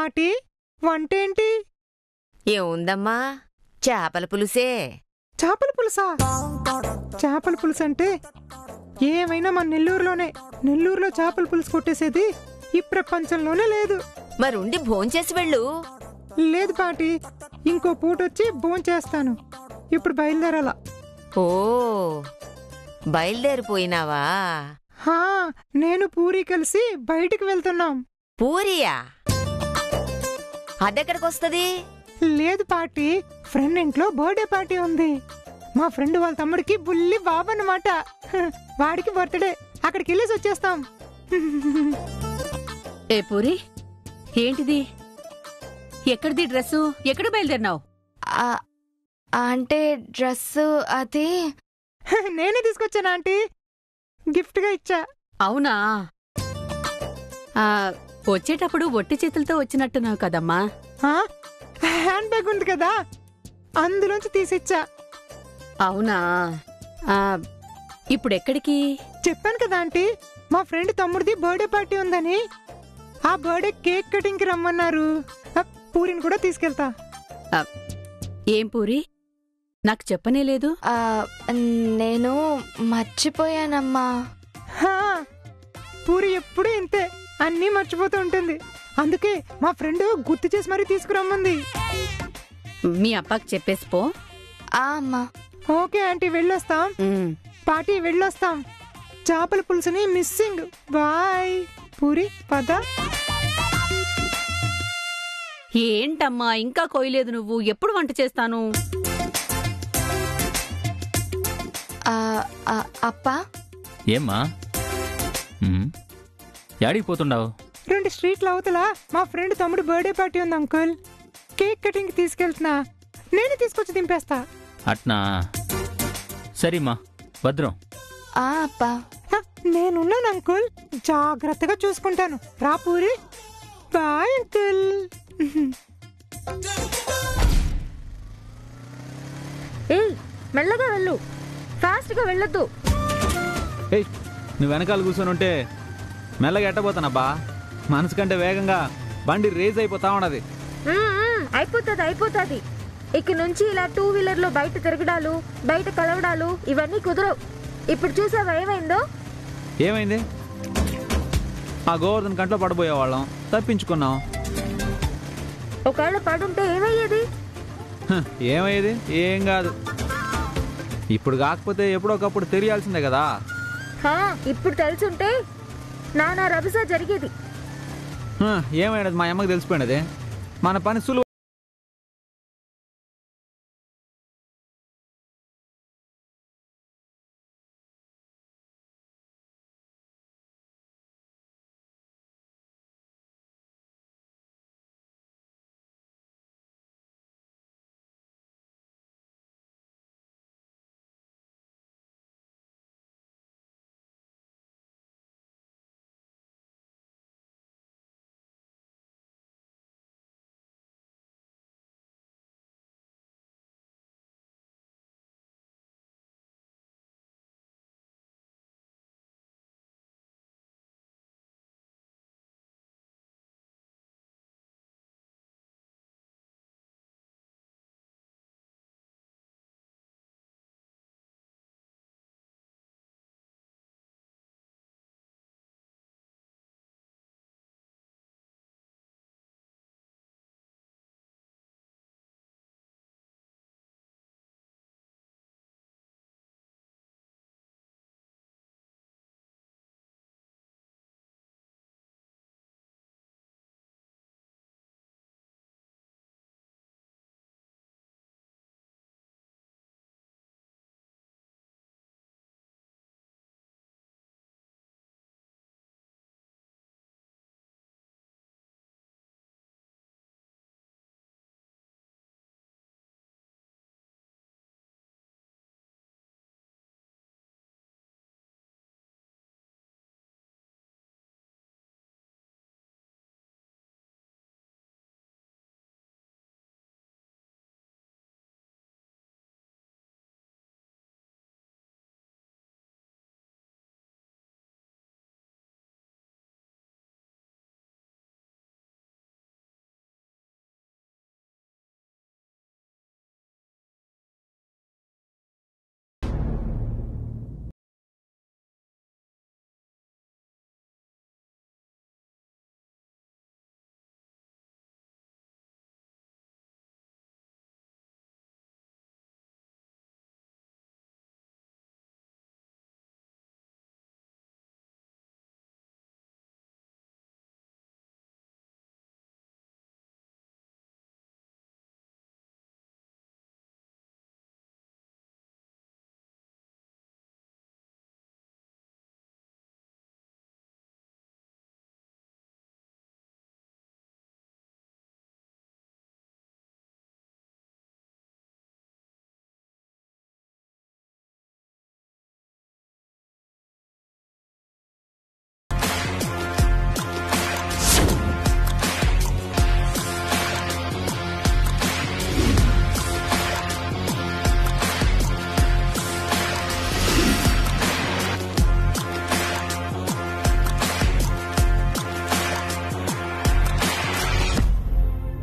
పాటి వంటేంటి? ఏముందమ్మా, చేపల పులుసే. చేపల పులుసా? చేపల పులుసు అంటే ఏమైనా మన నెల్లూరులో చేపల పులుసు కొట్టేసేది ఈ ప్రపంచంలోనే లేదు. మరుండి భోంచేసి వెళ్ళు. లేదు పాటి, ఇంకో పూటొచ్చి భోంచేస్తాను. ఇప్పుడు బయలుదేరాలా? ఓ, బయలుదేరిపోయినావా? హా, నేను పూరి కలిసి బయటికి వెళ్తున్నాం. పూరియా? అదెక్కడికొస్తది? లేదు పాటి, ఫ్రెండ్ ఇంట్లో బర్త్డే పార్టీ ఉంది. మా ఫ్రెండ్ వాళ్ళ తమ్ముడికి బుల్లి బాబు అన్నమాట. వాడికి బర్త్డే. అక్కడికి వెళ్ళేసి వచ్చేస్తాం. ఏ పూరి, ఏంటిది? ఎక్కడిది డ్రెస్సు? ఎక్కడ బయలుదేరినావు? అంటే డ్రెస్సు అది నేనే తీసుకొచ్చాను ఆంటీ, గిఫ్ట్ గా ఇచ్చా. అవునా? వచ్చేటప్పుడు ఒట్టి చేతులతో వచ్చినట్టున్నావు కదమ్మా. హ్యాండ్ బ్యాగ్ ఉంది కదా, అందులోంచి తీసిచ్చా. అవునా? ఇప్పుడెక్కడికి? చెప్పాను కదా ఆంటీ, మా ఫ్రెండ్ తమ్ముడిది బర్త్డే పార్టీ ఉందని. ఆ బర్త్డే కేక్ కటింగ్ కి రమ్మన్నారు. పూరిని కూడా తీసుకెళ్తా. ఏం పూరి, నాకు చెప్పనేలేదు? నేను మర్చిపోయానమ్మా. పూరి ఎప్పుడూ ఇంతే, అన్నీ మర్చిపోతూ ఉంటుంది. అందుకే మా ఫ్రెండ్ గుర్తు చేసి మరీ తీసుకురమ్మంది. మీ అప్పకి చెప్పేసిపో. అమ్మా. ఓకే ఆంటీ, వెళ్ళొస్తాం. పార్టీ వెళ్ళొస్తాం. చేపల పులుసుని మిస్సింగ్. బాయ్ పూరి, పద. ఏంటమ్మా ఇంకా కోయలేదు నువ్వు? ఎప్పుడు వంట చేస్తాను? అప్పా. ఏమ్మా, యాడికి పోతుండావు? 2 స్ట్రీట్ల అవతల మా ఫ్రెండ్ తమ్ముడు బర్త్డే పార్టీ ఉంది అంకుల్. కేక్ కటింగ్ తీసుకెళ్తున్నా. నేనే తీసుకొచ్చి దింపేస్తా. అట్నా? సరేమ్మా, భద్రం. అప్పా. నేనున్నాను అంకుల్, జాగ్రత్తగా చూసుకుంటాను. రా పూరి. Bye uncle. మెల్లగా వెళ్ళు, ఫాస్ట్ గా వెళ్ళొద్దు. నువ్వు వెనకాల కూర్చొని ఉంటే మెల్లగా ఎట్టబోతానబ్బా. మనసు కంటే వేగంగా బండి రేజ్ అయిపోతా ఉన్నది. అయిపోతుంది. ఇక నుంచి ఇలా 2 వీలర్లో బయట తిరగడాలు, బయట కలవడాలు ఇవన్నీ కుదరవు. ఇప్పుడు చూసావా ఏమైందో? ఏమైంది? ఆ గోవర్ధన్ కంట్లో పడబోయేవాళ్ళం, తప్పించుకున్నాం. ఒకవేళ పడుంటే ఏమయ్యేది? ఏమయ్యేది? ఏం కాదు. ఇప్పుడు కాకపోతే ఎప్పుడోకప్పుడు తెలియాల్సిందే కదా. ఇప్పుడు తెలుసుంటే నానా రభస జరిగేది. ఏమైనది? మా అమ్మకి తెలిసిపోయినది. మన పని సులువు.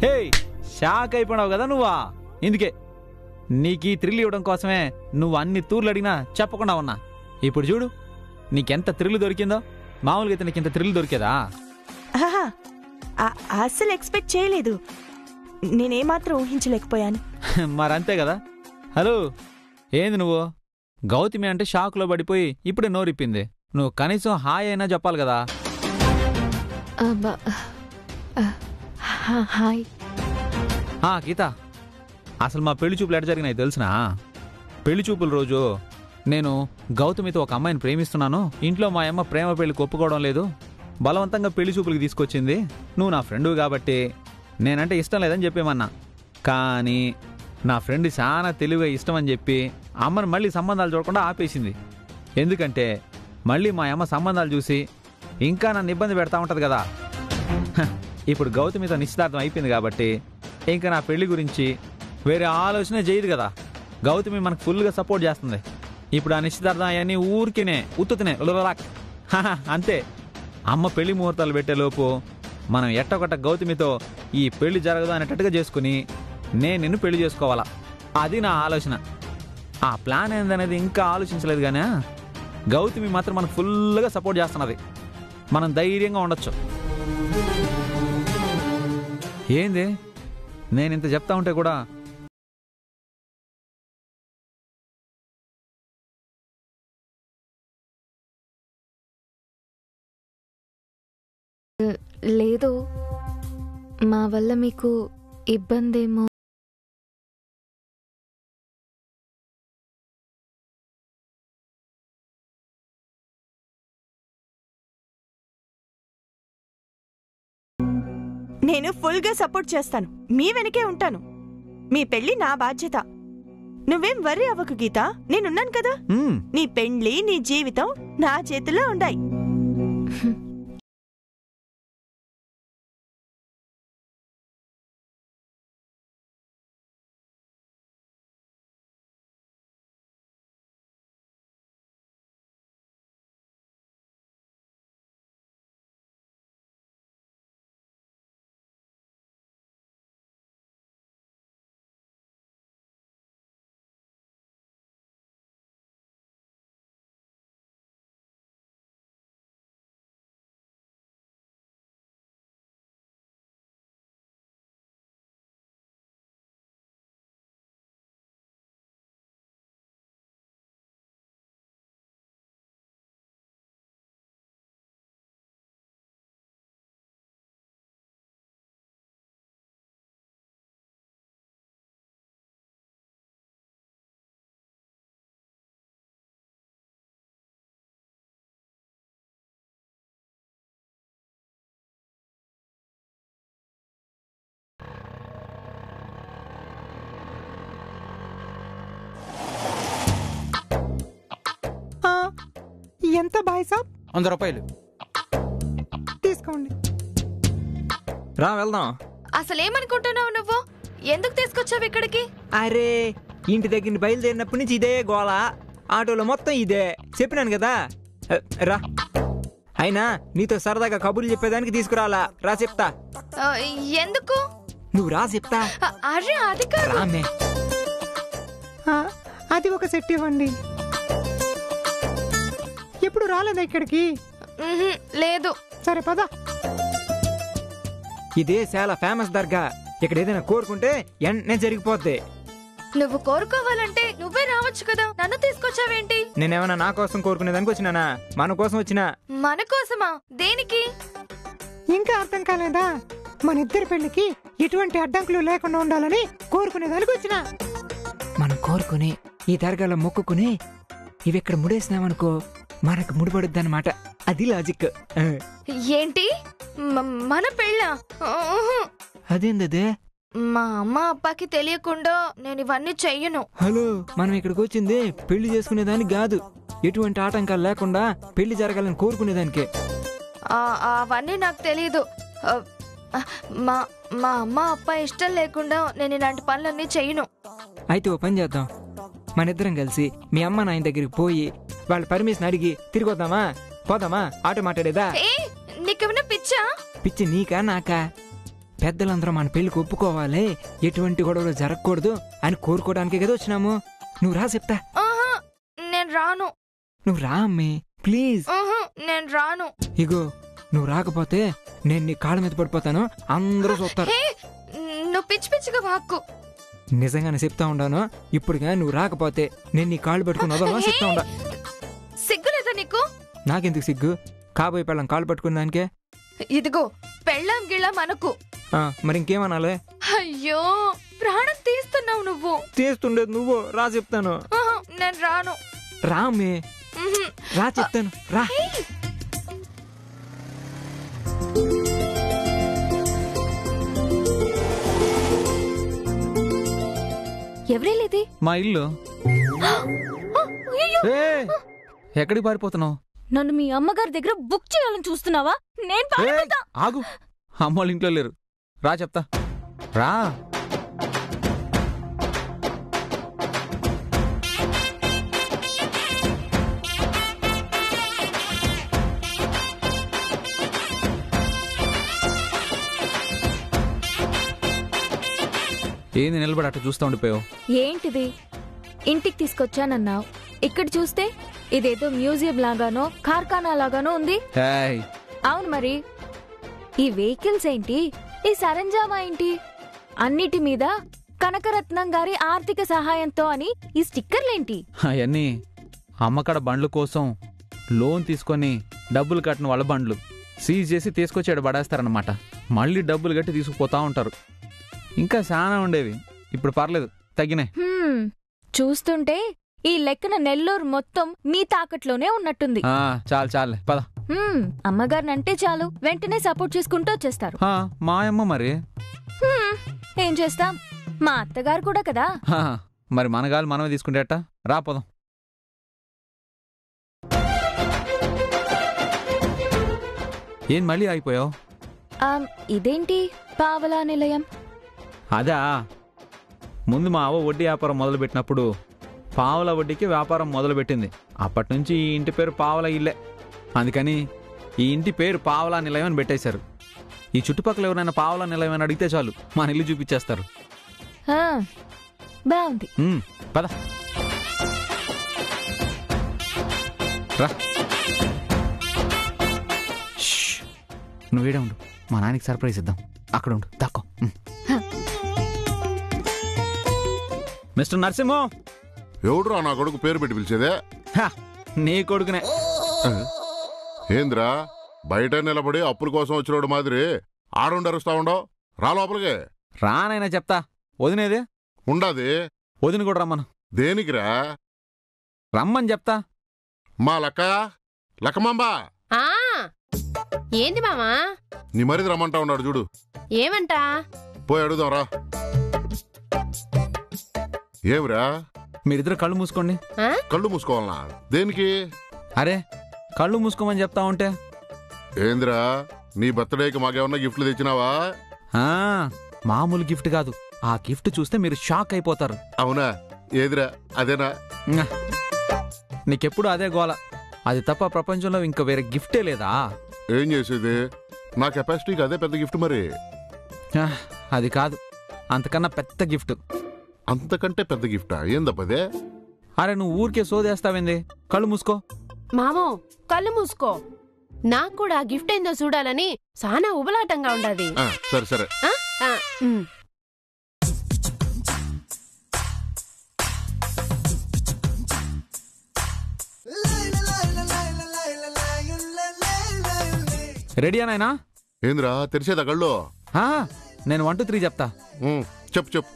హే షాక్ అయిపోయావు కదా నువ్వా? ఇందుకే నీకు ఈ థ్రిల్ ఇవ్వడం కోసమే నువ్వు అన్ని తూర్లు అడిగినా చెప్పకుండా ఉన్నా. ఇప్పుడు చూడు నీకెంత థ్రిల్ దొరికిందో. మామూలుగా అయితే నీకు ఇంత థ్రిల్ దొరికేదా? అస్సలు ఎక్స్పెక్ట్ చేయలేదు. నేనేమాత్రం ఊహించలేకపోయాను. మరంతే కదా. హలో, ఏంది నువ్వు? గౌతమి అంటే షాక్లో పడిపోయి ఇప్పుడే నోరిప్పింది. నువ్వు కనీసం హాయ్ అయినా చెప్పాలి కదా. హాయ్. గీత, అసలు మా పెళ్లి చూపులు ఎట జరిగినాయి తెలుసునా? పెళ్లి చూపుల రోజు నేను గౌతమితో ఒక అమ్మాయిని ప్రేమిస్తున్నాను, ఇంట్లో మా అమ్మ ప్రేమ పెళ్లికి ఒప్పుకోవడం లేదు, బలవంతంగా పెళ్లి చూపులకి తీసుకొచ్చింది, నువ్వు నా ఫ్రెండు కాబట్టి నేనంటే ఇష్టం లేదని చెప్పేమన్నా. కానీ నా ఫ్రెండ్ చాలా తెలివిగా ఇష్టం అని చెప్పి అమ్మని మళ్ళీ సంబంధాలు చూడకుండా ఆపేసింది. ఎందుకంటే మళ్ళీ మా అమ్మ సంబంధాలు చూసి ఇంకా నన్ను ఇబ్బంది పెడతా ఉంటుంది కదా. ఇప్పుడు గౌతమితో నిశ్చితార్థం అయిపోయింది కాబట్టి ఇంకా నా పెళ్లి గురించి వేరే ఆలోచన చేయదు కదా. గౌతమి మనకు ఫుల్గా సపోర్ట్ చేస్తుంది. ఇప్పుడు ఆ నిశ్చితార్థం అవన్నీ ఊరికినే ఉత్తుతనే అంతే. అమ్మ పెళ్లి ముహూర్తాలు పెట్టేలోపు మనం ఎట్టొకట గౌతమితో ఈ పెళ్లి జరగదు అనేటట్టుగా చేసుకుని నేను నిన్ను పెళ్లి చేసుకోవాలా, అది నా ఆలోచన. ఆ ప్లాన్ ఏందనేది ఇంకా ఆలోచించలేదు కానీ గౌతమి మాత్రం మనకు ఫుల్గా సపోర్ట్ చేస్తున్నది. మనం ధైర్యంగా ఉండొచ్చు. ఏంది నేను ఇంత చెప్తా ఉంటే కూడా లేదు, మా వల్ల మీకు ఇబ్బందేమో. నేను ఫుల్గా సపోర్ట్ చేస్తాను, మీ వెనకే ఉంటాను. మీ పెళ్లి నా బాధ్యత. నువ్వేం వర్రీ అవ్వకు గీత, నేనున్నాను కదా. నీ పెళ్లి నీ జీవితం నా చేతుల్లో ఉన్నాయి. ఎంత బాయ్ సాబ్? 100 రూపాయలు తీసుకోండి. రా వెళ్దాం. అసలేమనుకుంటున్నావు నువ్వు? ఎందుకు తీసుకొచ్చావు ఇక్కడికి? అరే, ఇంటి దగ్గర బయలుదేరినప్పటి నుంచి ఇదే గోళ, ఆటోలో మొత్తం ఇదే. చెప్పినాను కదా, రా. అయినా నీతో సరదాగా కబుర్లు చెప్పేదానికి తీసుకురాలా. రా చెప్తా. ఎందుకు? నువ్వు రా చెప్తా. అరే అది కాదు. రామే. అది ఒక సెట్ ఇవ్వండి. ఎప్పుడు రాలేదా ఇక్కడికి? లేదు. సరే పద. ఇదే చాలా ఫేమస్ దర్గా. ఇక్కడ ఏదైనా కోరుకుంటే వెంటనే జరిగిపోద్ది. నువ్వు కోరుకోవాలంటే నువ్వే రావచ్చు కదా, నన్ను తీసుకొచ్చావేంటి? నేనేమన్నా నా కోసం కోరుకునేదానికి వచ్చినానా? మన కోసం వచ్చినా. మన కోసమా? దేనికి? ఇంకా అర్థం కాలేదా? మన ఇద్దరి పెళ్లికి ఎటువంటి అడ్డంకులు లేకుండా ఉండాలని కోరుకునేదానికి వచ్చిన. మనం కోరుకుని ఈ దర్గాలో మొక్కుకుని ఇవి ఇక్కడ ముడేసినామనుకో, మనకు ముడిపడుద్ది అనమాట. అది లాజిక్. ఏంటి? మన పెళ్ళా? అదేందదే? మా అమ్మ అప్పకి తెలియకుండా నేను ఇవన్నీ చెయ్యను. హలో, మనం ఇక్కడికి వచ్చింది పెళ్లి చేసుకునేదానికి కాదు, ఎటువంటి ఆటంకాలు లేకుండా పెళ్లి జరగాలని కోరుకునేదానికే. అవన్నీ నాకు తెలీదు. మా మా అమ్మ అప్ప ఇష్టం లేకుండా నేను ఇలాంటి పనులన్నీ చెయ్యను. అయితే ఓ పని చేద్దాం, మన ఇద్దరం కలిసి మీ అమ్మ నాయన దగ్గరికి పోయి వాళ్ళ పర్మిషన్ అడిగి తిరిగి వద్దామా? పోదామా? ఆటో మాట్లాడేదా? నీకేమైనా పిచ్చా? పిచ్చి నీకా నాకా? పెద్దలందరూ మన పెళ్లికి ఒప్పుకోవాలి, ఎటువంటి గొడవలు జరగకూడదు అని కోరుకోవడానికే కదా వచ్చినాము. నువ్వు రా చెప్తా. ఆహా, నేను రాను. నువ్వు రా అమ్మి, ప్లీజ్. ఆహా, నేను రాను. ఇగో నువ్వు రాకపోతే నేను నీ కాళ్ళ మీద పడిపోతాను, అందరూ చూస్తారు. హే, నువ్వు పిచ్చి పిచ్చిగా వాక్కు. నిజంగానే చెప్తా ఉండాను. ఇప్పుడుగా నువ్వు రాకపోతే నేను నీ కాళ్ళు పట్టుకుని వదలను చెప్తా ఉండా. సిగ్గులేదా నీకు? నాకెందుకు సిగ్గు? కాబోయే పెళ్ళం కాళ్ళు పట్టుకున్న దానికే. ఇదిగో పెళ్ళం గిళ్ళం అనకు. మరి ఇంకేమనాలే? అయ్యో, ప్రాణం తీస్తున్నావు నువ్వు. తీస్తుండేది నువ్వు. రా చెప్తాను. ఆహా, నేను రాను. రా అమ్మే, ఉహుం. రా చెప్తాను. రా. ఎవరేలేది? మా ఇల్లు. ఏయ్, ఎక్కడికి పారిపోతున్నావు? నన్ను మీ అమ్మగారి దగ్గర బుక్ చేయాలని చూస్తున్నావా? నేను పారిపోతా. ఆగు, అమ్మోళ్ళు ఇంట్లో లేరు. రా చెప్తా. రా. ఏంది నిలబడి అట్లా చూస్తూ ఉండిపోయావు? ఏంటిది? ఇంటికి తీసుకొచ్చానన్నావు, ఇక్కడ చూస్తే ఇదేదో మ్యూజియం లాగానో కార్ఖానా లాగానో ఉంది. ఏయ్, అవును మరి. ఈ వెహికల్స్ ఏంటి, ఈ సరంజామా ఏంటి? అన్నిటి మీద కనకరత్నం గారి ఆర్థిక సహాయంతో అని ఈ స్టిక్కర్లేంటి? అవన్నీ అమ్మకాడ బండ్ల కోసం లోన్ తీసుకొని డబ్బులు కట్టిన వాళ్ళ బండ్లు సీజ్ చేసి తీసుకొచ్చాడు పడేస్తారనమాట. మళ్ళీ డబ్బులు కట్టి తీసుకుపోతా ఉంటారు. ఇంకా చాలా ఉండేవి, ఇప్పుడు పర్లేదు, తగ్గినాయి. చూస్తుంటే ఈ లెక్కన నెల్లూరు మొత్తం మీ తాకట్లోనే ఉన్నట్టుంది. చాలు చాలే, పద. అమ్మగారినంటే చాలు, వెంటనే సపోర్ట్ చేసుకుంటూ వచ్చేస్తారు. మా అమ్మ మరి ఏం చేస్తాం, మా అత్తగారు కూడా కదా. మరి మన గాలి మనమే తీసుకుంటేట. రా పోదాం. ఏం మళ్ళీ అయిపోయావు? ఇదేంటి పావలా నిలయం? అదా, ముందు మా అవ్వ వడ్డీ వ్యాపారం మొదలుపెట్టినప్పుడు పావలా వడ్డీకి వ్యాపారం మొదలుపెట్టింది. అప్పటి నుంచి ఈ ఇంటి పేరు పావలా ఇల్లే. అందుకని ఈ ఇంటి పేరు పావలా నిలయం అని పెట్టేశారు. ఈ చుట్టుపక్కల ఎవరైనా పావలా నిలయం అని అడిగితే చాలు, మన ఇల్లు చూపించేస్తారు. బాగుంది, పద. రా. నువ్వేడే ఉండు, మా నాన్నకి సర్ప్రైజ్ ఇద్దాం. అక్కడ ఉండు, దాక్కో. మిస్టర్ నరసింహ. ఎవడురా నా కొడుకు పేరు పెట్టి పిలిచేదే? నీ కొడుకునే. ఏంద్రా బయట నిలబడి అప్పుల కోసం వచ్చినోడు మాదిరి ఆడుండరుస్తా ఉండవు? రా లోపలికి. రానైనా చెప్తా. వదినేదే ఉండది. వదిన కూడా రమ్మను. దేనికిరా? రమ్మని చెప్తా. మా లక్కమాంబా. ఏంది మామా? నీ మరిది రమ్మంటా ఉన్నాడు చూడు. ఏమంటా? పోయి అడుగుదాం రా. ఏమిరా? మీరిద్దరు కళ్ళు మూసుకోండి. కళ్ళు మూసుకోవాలనా? దేనికి? అరే కళ్ళు మూసుకోమని చెప్తా ఉంటే. ఏందిరా, నీ బర్త్డేకి మాకేమన్నా గిఫ్ట్లు తెచ్చినావా? మామూలు గిఫ్ట్ కాదు, ఆ గిఫ్ట్ చూస్తే మీరు షాక్ అయిపోతారు. అవునా? ఏదిరా? అదేనా? నీకెప్పుడు అదే గోల. అది తప్ప ప్రపంచంలో ఇంకా వేరే గిఫ్టే లేదా? ఏం చేసేది? నా కెపాసిటీకి అదే పెద్ద గిఫ్ట్. మరి అది కాదు, అంతకన్నా పెద్ద గిఫ్ట్. అంతకంటే పెద్ద గిఫ్టా? ఏందప్పదే? అరే నువ్వు ఊరికే సోదేస్తావేంది? కళ్ళు మూసుకో. మామో కళ్ళు మూసుకో. నాకు కూడా గిఫ్ట్ ఏందో చూడాలని చాలా ఉబలాటంగా ఉండదు. సరే సరే. రెడీయా నాయనా? ఏంద్రా తెరిచేదా కళ్ళు? నేను 1 2 3 చెప్తా. చెప్పు చెప్పు.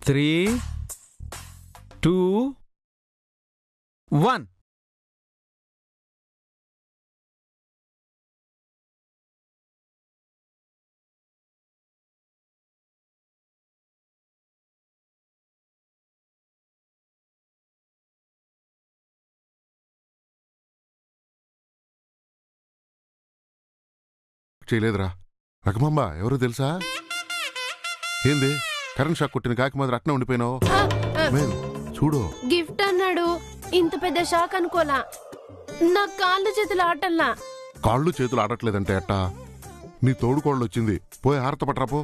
3 2 1. చేయలేదురా. రకమమ్మ ఎవరు తెలుసా? ఏంది కరెంట్ షాక్ కొట్టిన కాకి మాదిరి అట్నే ఉండిపోయినావు? చూడు, గిఫ్ట్ అన్నాడు, ఇంత పెద్ద షాక్ అనుకోలా. నా కాళ్ళు చేతులు ఆటల్లా. కాళ్ళు చేతులు ఆడట్లేదంటే అట్టా? నీ తోడుకోళ్ళు వచ్చింది, పోయి హారత పట్రాపో.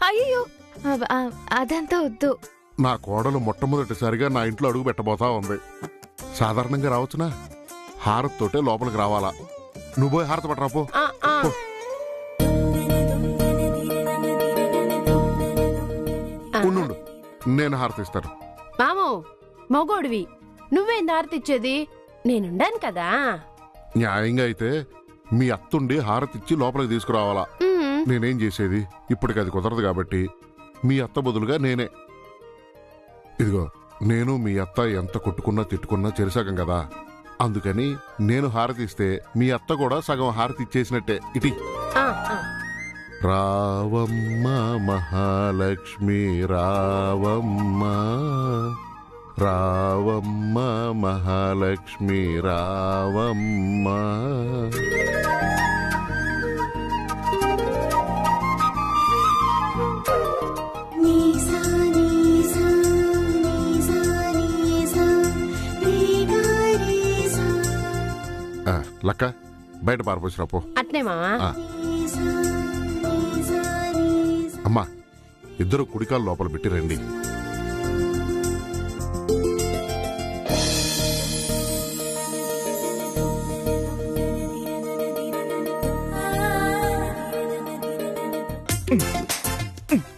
అయ్యో అదంతా వద్దు. నా కోడలు మొట్టమొదటిసారిగా నా ఇంట్లో అడుగు పెట్టబోతా ఉంది. సాధారణంగా రావచ్చునా, హారతతోటే లోపలికి రావాలా. నువ్వు పోయి హారత పట్రాపో. ఉండు, నేను హారత ఇస్తాను. మామూ, మగోడివి నువ్వేం హారతిచ్చేది? నేనుండాను కదా. న్యాయంగా అయితే మీ అత్తుండి హారతిచ్చి లోపలికి తీసుకురావాలా. నేనేం చేసేది? ఇప్పటికి అది కుదరదు కాబట్టి మీ అత్త బదులుగా నేనే. ఇదిగో, నేను మీ అత్త ఎంత కొట్టుకున్నా తిట్టుకున్నా చెరిసగం కదా. అందుకని నేను హారతిస్తే మీ అత్త కూడా సగం హారతి ఇచ్చేసినట్టే. ఇటీ రావమ్మ మహాలక్ష్మి రావమ్మ, రావమ్మ మహాలక్ష్మి రావమ్మ. లక్క బయట పారిపోసిరాపో. అట్నే మావా. అమ్మా, ఇద్దరు కుడికాలు లోపల పెట్టి రండి.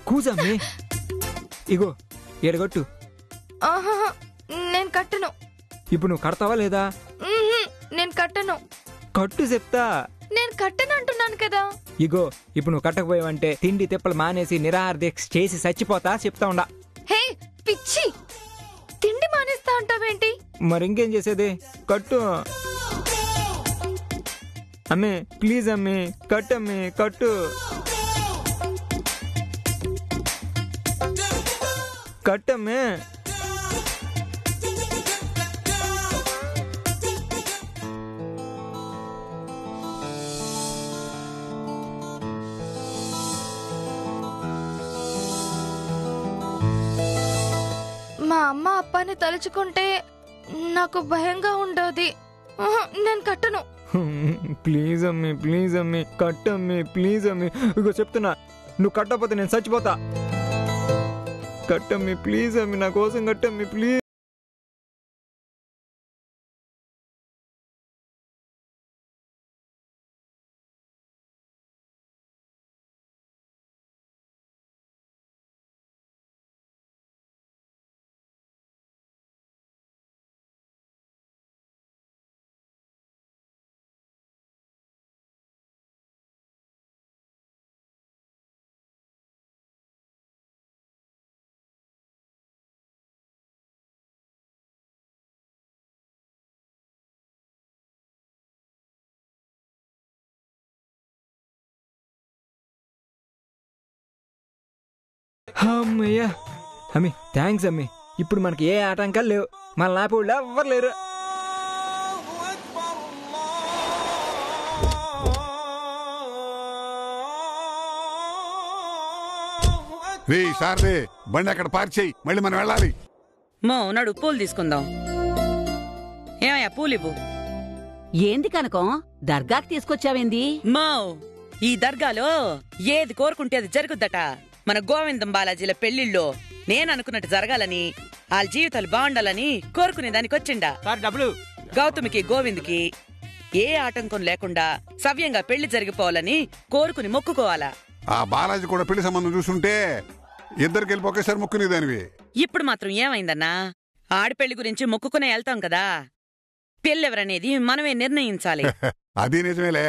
కూసమ్మి, ఇగో ఎడగొట్టు. నేను కట్టను. ఇప్పుడు నువ్వు కడతావా లేదా? నేను కట్టను. కట్టు చెప్తా. నేను కట్టను అంటున్నాను కదా. ఇగో ఇప్పుడు నువ్వు కట్టకపోయావంటే తిండి తిప్పలు మానేసి నిరాహార దీక్ష చేసి చచ్చిపోతా చెప్తా ఉండా. హే పిచ్చి, తిండి మానేస్తా అంటావేంటి? మరి ఇంకేం చేసేది? కట్టు అమ్మే, ప్లీజ్ అమ్మే, కట్టమ్మే, కట్టు. కట్టమ్మే. మా అమ్మ అప్పాని తలుచుకుంటే నాకు భయంగా ఉండదు. నేను కట్టను. ప్లీజ్ అమ్మి, ప్లీజ్ అమ్మి, కట్టమ్మి, ప్లీజ్ అమ్మి. ఇగో చెప్తున్నా, నువ్వు కట్టకపోతే నేను చచ్చిపోతా. కట్టమ్మి, ప్లీజ్ అమ్మి, నా కోసం కట్టమ్మి, ప్లీజ్. అమ్మయ్యా, అమ్మి థ్యాంక్స్ అమ్మి. ఇప్పుడు మనకి ఏ ఆటంకాలు లేవు. మన లాపోళ్ళు ఎవ్వరు లేరు. రే సార్లే, బండి అక్కడ పార్క్ చేయి, మళ్ళీ మనం వెళ్ళాలి. నడు పూలు తీసుకుందాం. ఏమయ్యా పూలివ్వు. ఏంది కనకం, దర్గాకి తీసుకొచ్చావేంది? ఈ దర్గాలో ఏది కోరుకుంటే అది జరుగుద్దట. మన గోవిందం బాలాజీల పెళ్లిళ్ళో నేననుకున్నట్టు జరగాలని, వాళ్ళ జీవితాలు బాగుండాలని కోరుకునే దానికి వచ్చిండా. డబ్బులు గౌతమికి గోవింద్కి ఏ ఆటంకం లేకుండా సవ్యంగా పెళ్లి జరిగిపోవాలని కోరుకుని మొక్కుకోవాలా. ఆ బాలాజీ కూడా పెళ్లి సంబంధం చూస్తుంటే ఇద్దరికి వెళ్ళి ఒకేసారి మొక్కునే దానివి. ఇప్పుడు మాత్రం ఏమైందన్నా, ఆడపెళ్లి గురించి మొక్కుకునే వెళ్తాం కదా. పెళ్ళెవరనేది మనమే నిర్ణయించాలి. అది నిజమేలే.